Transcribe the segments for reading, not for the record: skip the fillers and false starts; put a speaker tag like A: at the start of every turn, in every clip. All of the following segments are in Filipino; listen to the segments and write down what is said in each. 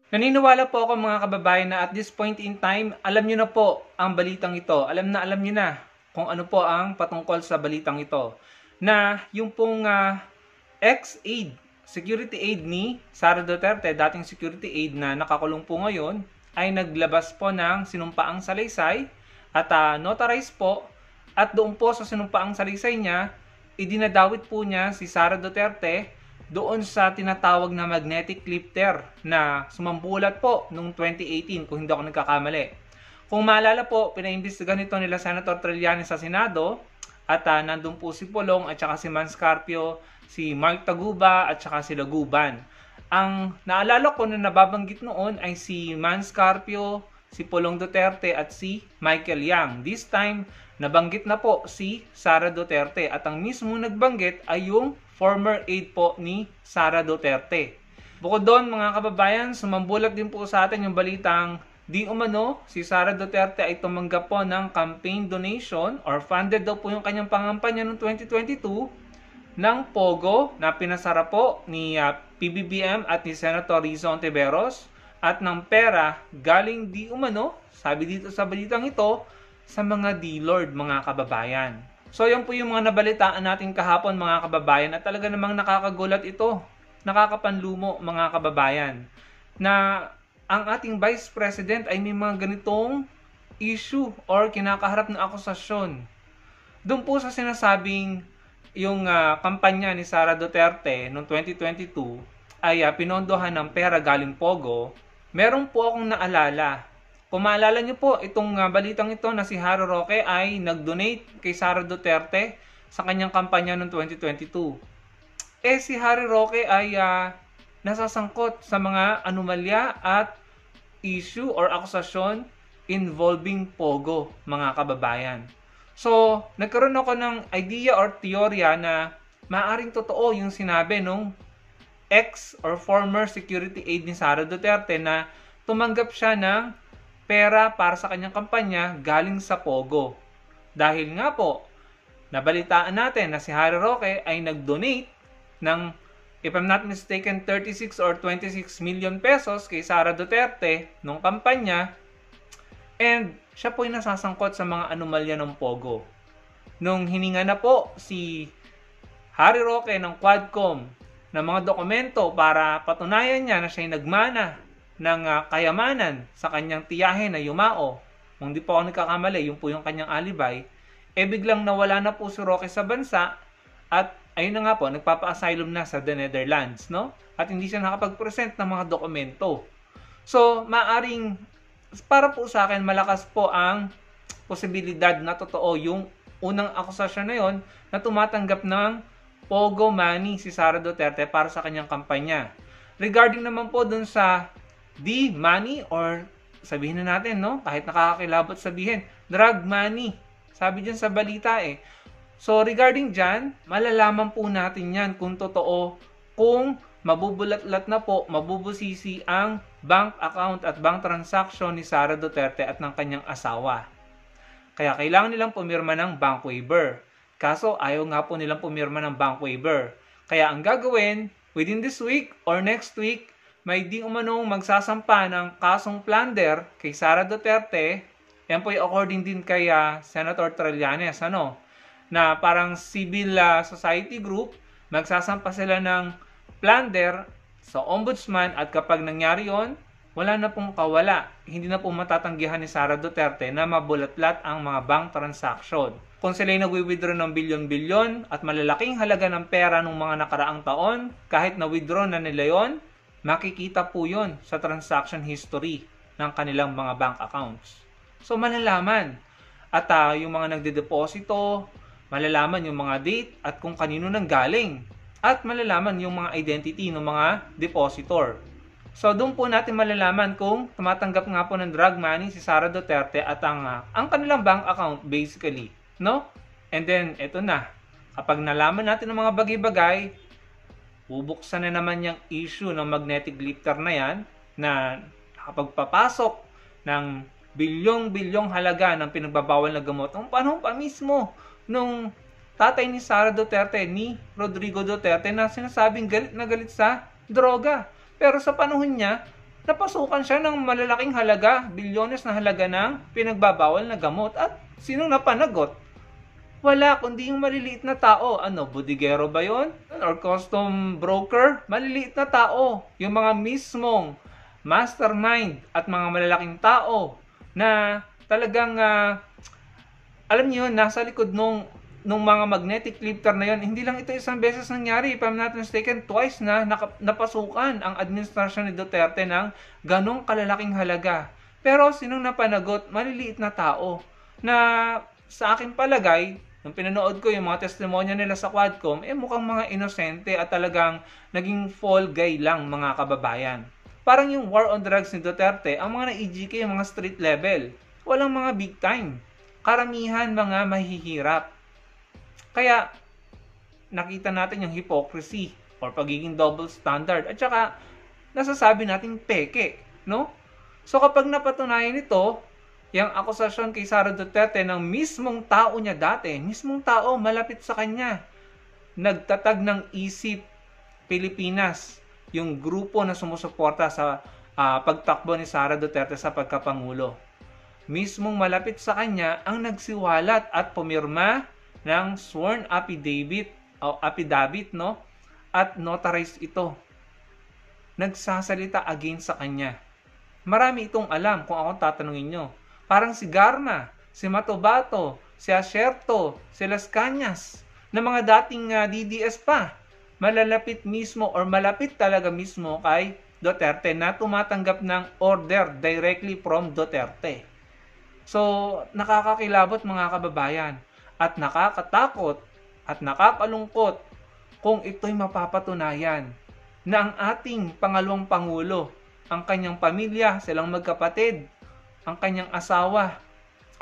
A: Naniniwala po ako mga kababayan na at this point in time, alam nyo na po ang balitang ito. Alam nyo na kung ano po ang patungkol sa balitang ito. Na yung pong ex-aide, security aide ni Sara Duterte, dating security aide na nakakulong po ngayon, ay naglabas po ng sinumpaang salaysay at notarize po. At doon po sa sinumpaang salaysay niya, idinadawit po niya si Sara Duterte doon sa tinatawag na magnetic lifter na sumambulat po noong 2018 kung hindi ako nagkakamali. Kung maalala po, pinaimbestigan nito nila Senator Trillanes sa Senado at nandun po si Pulong at saka si Manscarpio, si Mark Taguba at saka si Laguban. Ang naalala ko na nababanggit noon ay si Manscarpio, si Pulong Duterte at si Michael Yang. This time, nabanggit na po si Sara Duterte at ang mismo nagbanggit ay yung former aide po ni Sara Duterte. Bukod doon mga kababayan, sumambulat din po sa atin yung balitang di umano si Sara Duterte ay tumanggap po ng campaign donation or funded daw po yung kanyang pangampanya noong 2022 ng Pogo na pinasara po ni PBBM at ni Senator Rizzo Ontiveros at ng pera galing di umano, sabi dito sa balitang ito, sa mga D-Lord mga kababayan. So yan po yung mga nabalitaan natin kahapon mga kababayan at talaga namang nakakagulat ito, nakakapanlumo mga kababayan na ang ating Vice President ay may mga ganitong issue or kinakaharap na akusasyon. Doon po sa sinasabing yung kampanya ni Sara Duterte noong 2022 ay pinondohan ng pera galing Pogo, meron po akong naalala. Kung maalala niyo po, itong balitang ito na si Harry Roque ay nag-donate kay Sara Duterte sa kanyang kampanya noong 2022. Si Harry Roque ay nasasangkot sa mga anomalya at issue or akusasyon involving Pogo, mga kababayan. So, nagkaroon ako ng idea or teorya na maaaring totoo yung sinabi nung ex or former security aide ni Sara Duterte na tumanggap siya ng pera para sa kanyang kampanya galing sa Pogo. Dahil nga po, nabalitaan natin na si Harry Roque ay nag-donate ng, if I'm not mistaken, 36 or 26 million pesos kay Sara Duterte nung kampanya and siya po ay nasasangkot sa mga anomalya ng Pogo. Nung hininga na po si Harry Roque ng Quadcom ng mga dokumento para patunayan niya na siya ay nagmana ng kayamanan sa kanyang tiyahe na yumao, kung di po ako nagkakamali, yun po yung kanyang alibay, biglang nawala na po si Roque sa bansa at ayun na nga po, nagpapa-asylum na sa the Netherlands, no? At hindi siya nakapag-present ng mga dokumento. So, maaring, para po sa akin, malakas po ang posibilidad na totoo yung unang akusasyon na yon na tumatanggap ng Pogo money si Sara Duterte para sa kanyang kampanya. Regarding naman po dun sa money or sabihin na natin, no? Kahit nakakakilabot sabihin, drug money. Sabi dyan sa balita eh. So regarding dyan, malalaman po natin yan kung totoo, kung mabubulat-lat na po, mabubusisi ang bank account at bank transaction ni Sara Duterte at ng kanyang asawa. Kaya kailangan nilang pumirma ng bank waiver. Kaso ayaw nga po nilang pumirma ng bank waiver. Kaya ang gagawin, within this week or next week, may di umanong magsasampa ng kasong plunder kay Sara Duterte. Yan po ay according din kay Senator Trillanes, na parang civil society group, magsasampa sila ng plunder sa ombudsman at kapag nangyari yon, wala na pong kawala. Hindi na po matatanggihan ni Sara Duterte na mabulatlat ang mga bank transaction. Kung sila ay nagwi-withdraw ng bilyon-bilyon at malalaking halaga ng pera ng mga nakaraang taon, kahit na-withdraw na nila yon, makikita po yun sa transaction history ng kanilang mga bank accounts. So malalaman. At yung mga nagdedeposito, malalaman yung mga date at kung kanino nang galing. At malalaman yung mga identity ng mga depositor. So doon po natin malalaman kung tumatanggap nga po ng drug money si Sara Duterte at ang kanilang bank account basically. No? And then, eto na. Kapag nalaman natin ng mga bagay-bagay, bubuksan na naman yung issue ng magnetic lifter na yan na nakapagpapasok ng bilyong-bilyong halaga ng pinagbabawal na gamot. Ang panahon pa mismo nung tatay ni Sara Duterte, ni Rodrigo Duterte, na sinasabing galit na galit sa droga. Pero sa panahon niya, napasukan siya ng malalaking halaga, bilyones na halaga ng pinagbabawal na gamot. At sinong napanagot? Wala, kundi yung maliliit na tao. Ano, bodigero ba yun? Or custom broker? Maliliit na tao. Yung mga mismong mastermind at mga malalaking tao na talagang, alam niyo yun, nasa likod nung mga magnetic lifter na yun. Hindi lang ito isang beses nangyari. If I'm not mistaken, twice na napasukan ang administrasyon ni Duterte ng ganong kalalaking halaga. Pero sinong napanagot? Maliliit na tao na sa aking palagay, nung pinanood ko yung mga testimonya nila sa Quadcom, mukhang mga inosente at talagang naging fall guy lang mga kababayan. Parang yung war on drugs ni Duterte, ang mga na-EGK, yung mga street level. Walang mga big time. Karamihan mga mahihirap. Kaya, nakita natin yung hypocrisy or pagiging double standard. At saka, nasasabi natin peke, no? So kapag napatunayan ito, yung akusasyon kay Sara Duterte ng mismong tao niya dati, mismong tao malapit sa kanya, nagtatag ng Isip Pilipinas, yung grupo na sumusuporta sa pagtakbo ni Sara Duterte sa pagkapangulo. Mismong malapit sa kanya ang nagsiwalat at pumirma ng sworn affidavit, no? At notarized ito. Nagsasalita against sa kanya. Marami itong alam kung ako tatanungin nyo. Parang si Garma, si Matobato, si Asierto, si Las Cañas, na mga dating DDS pa, malalapit mismo or malapit talaga mismo kay Duterte na tumatanggap ng order directly from Duterte. So, nakakakilabot mga kababayan at nakakatakot at nakakalungkot kung ito'y mapapatunayan na ang ating pangalawang Pangulo, ang kanyang pamilya, silang magkapatid, ang kanyang asawa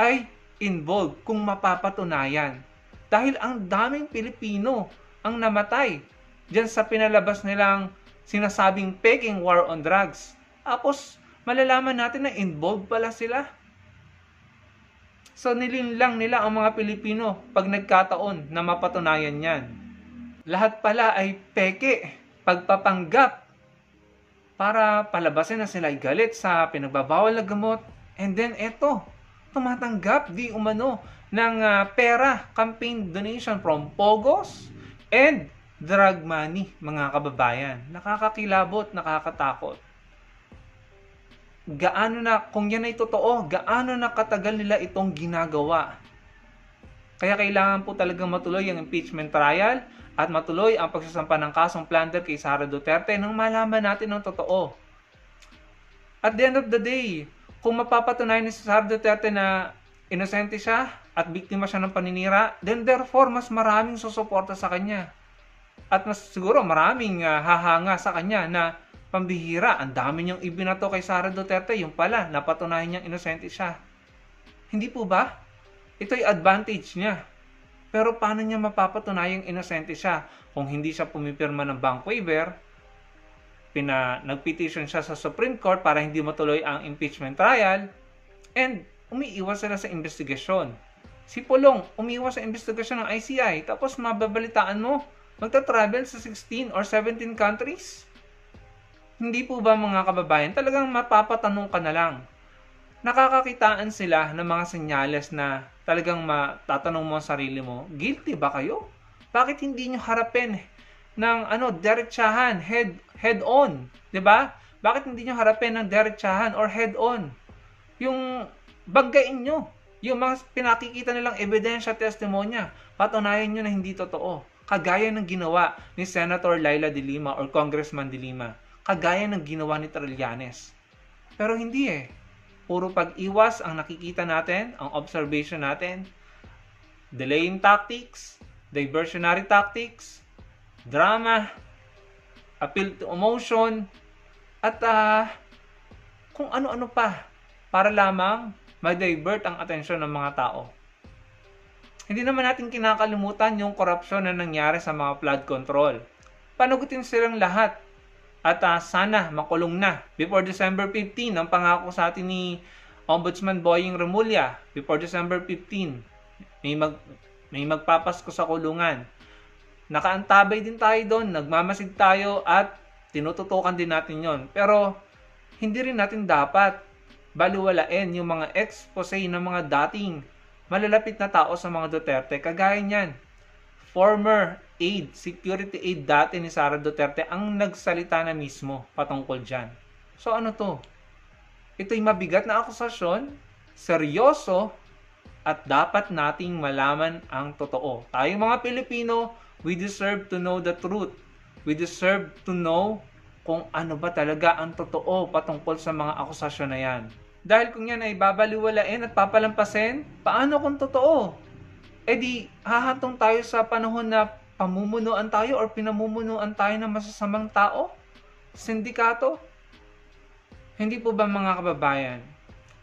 A: ay involved kung mapapatunayan. Dahil ang daming Pilipino ang namatay diyan sa pinalabas nilang sinasabing peking war on drugs. Tapos malalaman natin na involved pala sila. So nilinlang nila ang mga Pilipino pag nagkataon na mapatunayan yan. Lahat pala ay peke, pagpapanggap para palabasin na sila ay galit sa pinagbabawal na gamot. And then eto, tumatanggap di umano ng pera, campaign donation from Pogos and drug money, mga kababayan. Nakakakilabot, nakakatakot. Gaano na, kung yan ay totoo, gaano na katagal nila itong ginagawa. Kaya kailangan po talagang matuloy ang impeachment trial at matuloy ang pagsasampa ng kasong plunder kay Sara Duterte nang malaman natin ang totoo. At the end of the day, kung mapapatunayan ni Sara Duterte na inosente siya at biktima siya ng paninira, then therefore mas maraming susuporta sa kanya. At mas siguro maraming hahanga sa kanya na pambihira, ang dami niyang ibinato kay Sara Duterte, yung pala, napatunayan niyang inosente siya. Hindi po ba? Ito'y advantage niya. Pero paano niya mapapatunayang inosente siya kung hindi siya pumipirma ng bank waiver? Nag-petition siya sa Supreme Court para hindi matuloy ang impeachment trial, and umiiwas sila sa investigasyon. Si Pulong, umiiwas sa investigasyon ng ICI, tapos mababalitaan mo, magta-travel sa 16 or 17 countries? Hindi po ba mga kababayan, talagang mapapatanong ka na lang. Nakakakitaan sila ng mga senyales na talagang matatanong mo ang sarili mo, guilty ba kayo? Bakit hindi nyo harapin ng diretsahan, head on, 'di ba? Bakit hindi nyo harapin ng diretsahan or head on? Yung banggain nyo, yung mga pinakikita nilang ebidensya, testimonya, patunayan nyo na hindi totoo. Kagaya ng ginawa ni Senator Laila de Lima or Congressman de Lima. Kagaya ng ginawa ni Trillanes. Pero hindi Puro pag-iwas ang nakikita natin, ang observation natin. Delaying tactics, diversionary tactics, drama, appeal to emotion, at kung ano-ano pa para lamang ma-divert ang atensyon ng mga tao. Hindi naman natin kinakalimutan yung korupsyon na nangyari sa mga flood control. Panagutin silang lahat at sana makulong na before December 15 ang pangako sa atin ni Ombudsman Boying Remulla. Before December 15 may magpapasko sa kulungan. Nakaantabay din tayo doon, nagmamasid tayo at tinututukan din natin yon. Pero hindi rin natin dapat baliwalain yung mga expose ng mga dating malalapit na tao sa mga Duterte. Kagaya niyan, former aide, security aide dati ni Sara Duterte ang nagsalita na mismo patungkol dyan. So ano to? Ito'y mabigat na akusasyon, seryoso, at dapat nating malaman ang totoo. Tayong mga Pilipino, we deserve to know the truth. We deserve to know kung ano ba talaga ang totoo patungkol sa mga akusasyon na yan. Dahil kung yan ay babaliwalain at papalampasin, paano kung totoo? E di, hahantong tayo sa panahon na pamumunuan tayo or pinamumunuan tayo ng masasamang tao? Sindikato? Hindi po ba mga kababayan?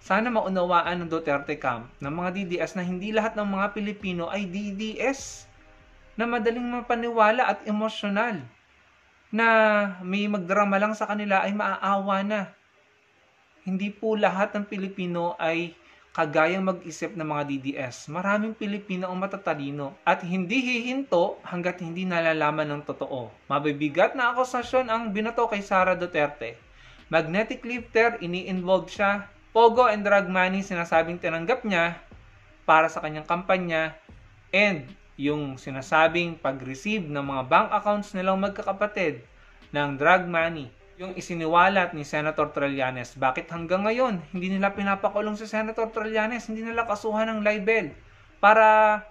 A: Sana maunawaan ng Duterte camp ng mga DDS na hindi lahat ng mga Pilipino ay DDS na madaling mapaniwala at emosyonal, na may magdrama lang sa kanila ay maaawa na. Hindi po lahat ng Pilipino ay kagayang mag-isip ng mga DDS. Maraming Pilipino ang matatalino at hindi hihinto hanggat hindi nalalaman ng totoo. Mabibigat na akusasyon ang binato kay Sara Duterte. Magnetic lifter, ini-involve siya. Pogo and drug money, sinasabing tinanggap niya para sa kanyang kampanya, and yung sinasabing pag-receive ng mga bank accounts nilang magkakapatid ng drug money, yung isiniwalat ni Senator Trillanes. Bakit hanggang ngayon hindi nila pinapakulong si Senator Trillanes, hindi nila kasuhan ng libel? Para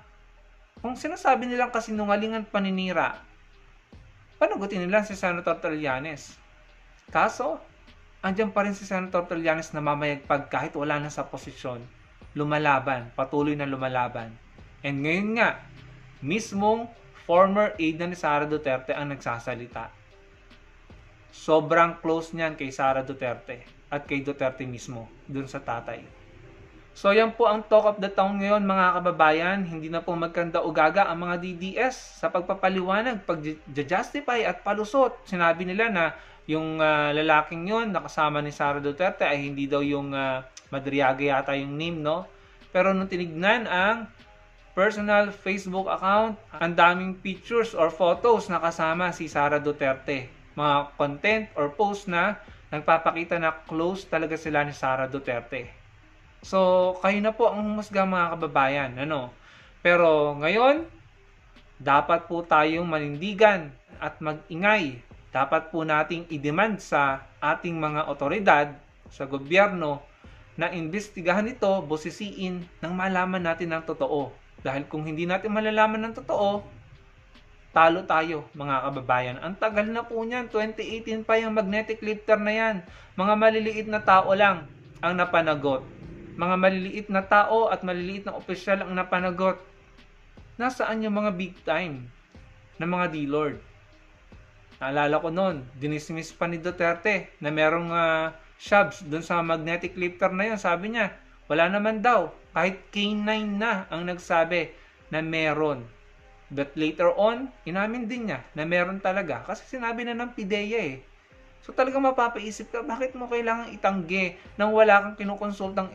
A: kung sinasabi nilang kasinungalingan, paninira, panagutin nila si Senator Trillanes. Kaso andyan pa rin si Senator Trillanes na mamayagpag kahit wala na sa posisyon. Lumalaban, patuloy na lumalaban. And ngayon nga, mismong former aide na ni Sara Duterte ang nagsasalita. Sobrang close niyan kay Sara Duterte at kay Duterte mismo, dun sa tatay. So yan po ang talk of the town ngayon mga kababayan. Hindi na po magkanda-ugaga ang mga DDS sa pagpapaliwanag, pag-justify at palusot. Sinabi nila na yung lalaking yun nakasama ni Sara Duterte ay hindi daw yung Madriaga yata yung name, no? Pero nung tinignan ang personal Facebook account, ang daming pictures or photos na kasama si Sara Duterte. Mga content or post na nagpapakita na close talaga sila ni Sara Duterte. So, kayo na po ang humusga mga kababayan, ano? Pero ngayon, dapat po tayong manindigan at mag-ingay. Dapat po nating i-demand sa ating mga otoridad, sa gobyerno, na imbestigahan ito, busisiin, nang malaman natin ang totoo. Dahil kung hindi natin malalaman ng totoo, talo tayo mga kababayan. Ang tagal na po niyan, 2018 pa yung magnetic lifter na yan. Mga maliliit na tao lang ang napanagot. Mga maliliit na tao at maliliit na opisyal ang napanagot. Nasaan yung mga big time na mga D-Lord? Naalala ko noon, dinismiss pa ni Duterte na merong shabs doon sa magnetic lifter na yun. Sabi niya, wala naman daw. Kahit K9 na ang nagsabi na meron. But later on, inamin din niya na meron talaga. Kasi sinabi na ng PIDEA eh. So talagang mapapaisip ka, bakit mo kailangan itanggi nang wala kang kinukonsultang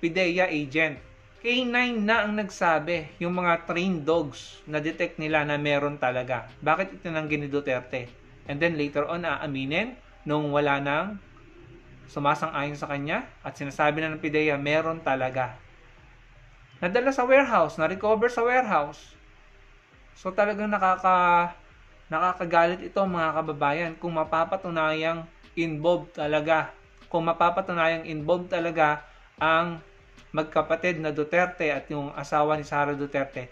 A: PIDEA agent? K9 na ang nagsabi, yung mga trained dogs na detect nila na meron talaga. Bakit itinanggi ni Duterte? And then later on, aaminin nung wala nang sumasang-ayon sa kanya at sinasabi na ng PIDEA, meron talaga. Nadala sa warehouse, na-recover sa warehouse. So talagang nakakagalit ito mga kababayan kung mapapatunayang involved talaga. Kung mapapatunayang involved talaga ang magkapatid na Duterte at yung asawa ni Sara Duterte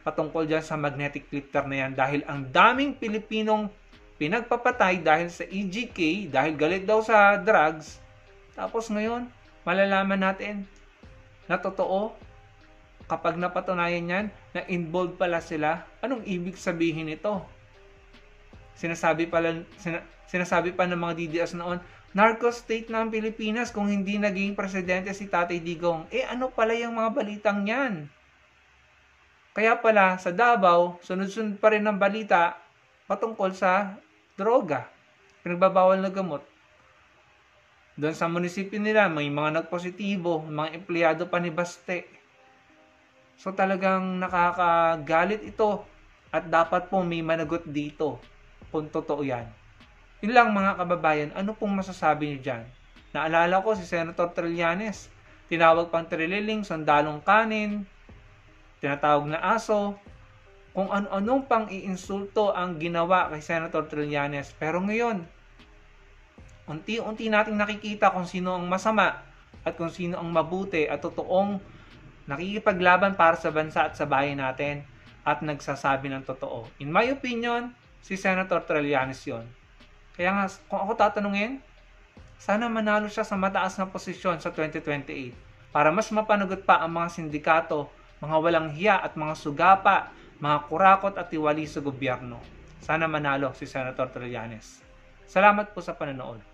A: patungkol dyan sa magnetic lifter na yan. Dahil ang daming Pilipinong pinagpapatay dahil sa EGK, dahil galit daw sa drugs. Tapos ngayon, malalaman natin na totoo kapag napatunayan yan na involved pala sila. Anong ibig sabihin nito? Sinasabi pa ng mga DDS noon, narco state na ang Pilipinas kung hindi naging presidente si Tatay Digong. Ano pala yung mga balitang yan? Kaya pala sa Davao, sunod-sunod pa rin ang balita patungkol sa droga, pinagbabawal na gamot. Doon sa munisipyo nila, may mga nagpositibo, mga empleyado pa ni Baste. So talagang nakakagalit ito at dapat po may managot dito kung totoo yan. Yun lang mga kababayan, ano pong masasabi niyo dyan? Naalala ko si Senator Trillanes, tinawag pang trililing, sandalong kanin, tinatawag na aso, kung ano-anong pang iinsulto ang ginawa kay Senator Trillanes. Pero ngayon, unti-unti nating nakikita kung sino ang masama at kung sino ang mabuti at totoong nakikipaglaban para sa bansa at sa bayan natin at nagsasabi ng totoo. In my opinion, si Senator Trillanes yon. Kaya nga, kung ako tatanungin, sana manalo siya sa mataas na posisyon sa 2028 para mas mapanagot pa ang mga sindikato, mga walang hiya at mga sugapa, mga kurakot at tiwali sa gobyerno. Sana manalo si Senator Trillanes. Salamat po sa panonood.